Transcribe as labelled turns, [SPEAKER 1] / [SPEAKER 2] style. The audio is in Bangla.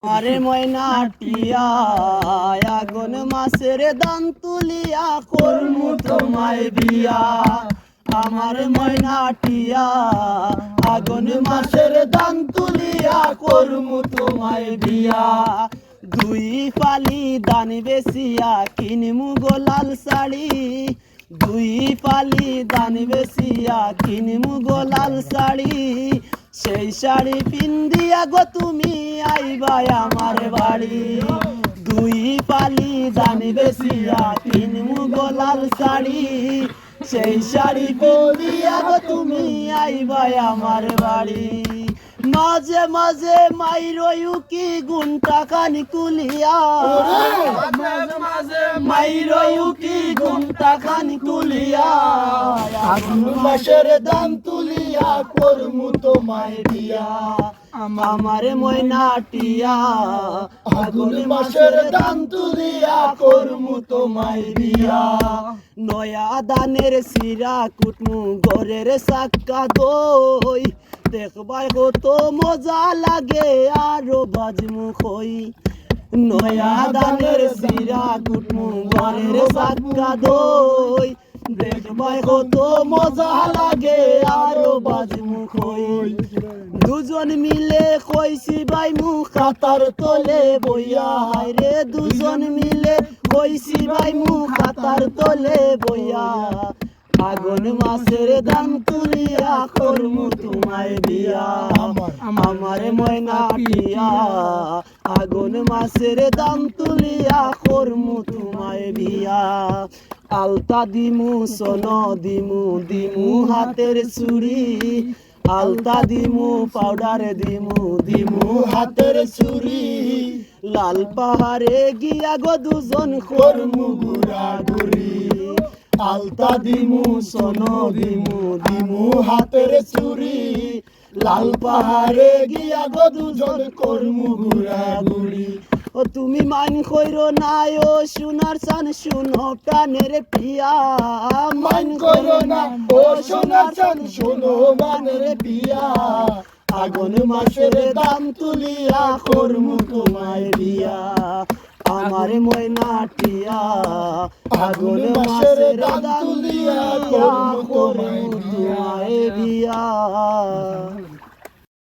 [SPEAKER 1] আরে ময়না টিয়া আগুন মাসের দান তুলিয়া করমু তোমায় বিয়া। আমার ময়না টিয়া আগুন মাসের দান তুলিয়া করমু তোমায় বিয়া। দুই ফালি দান বেশিয়া কিনমু গোলাল শাড়ি, দুই ফালি দান বেশিয়া কিনমু গোলাল শাড়ি। সেই শাড়ি পিন্দিয়া গো তুমি আইবা আমার বাড়ি। দুই পালি দান বেশিয়া কিনমু গোলাল শাড়ি, সেই শাড়ি পিন্দিয়া গো তুমি আইবা আমার বাড়ি। মাঝে মাঝে মাইরয়ু কি গুনটা কানি কুলিয়া, মাইরয়ু কি গুনটা কানি কুলিয়া। আগুন মাসের দাম তুলিয়া করমু তোমায় বিয়া। আমার ময়না টিয়া আগুন মাসের দাম তুলিয়া করমু তোমায় বিয়া। নয়া দানের সিরা কুটমু গরের সাক্কা দই, দেখবাই কত মজা লাগে আরো বাজমু খই। নয়া দানের সিরা কুটমু গরের সাক্কা দই, দেখবাই কত মজা লাগে আরো বাজমু খই। দুজন মিলে কইছি ভাই মু খাতার তলে বইয়া, রে দুজন মিলে কইছি ভাই মু খাতার তলে বইয়া। আগুন মাসের দাম তুলিয়া করমু তোমায় বিয়া। আমার ময়না টিয়া আগুন মাসের দাম তুলিয়া করমু তোমায় বিয়া। আলতা দিমু সোন দিমু দিমু হাতের চুড়ি, আলতা দিমু পাউডার দিমু দিমু হাতের চুড়ি। লাল পাহাড়ে গিয়া গো দুজন করমু ঘুরা ঘুরি। আলতা দিমু সোন দিমু দিমু হাতের চুড়ি, লাল পাহাড়ে গিয়া গো দুজন করমু ঘুরা ঘুরি। ও তুমি মান কইরো না ও সোনার চান শুনো প্রাণের পিয়া। মান কইরো না ও সোনার চান শুনো মানের পিয়া। আগুন মাসের দাম তুলিয়া করমু তোমায় বিয়া। আমার ময়না টিয়া আগুন মাসের দাম তুলিয়া করমু তোমায় বিয়া।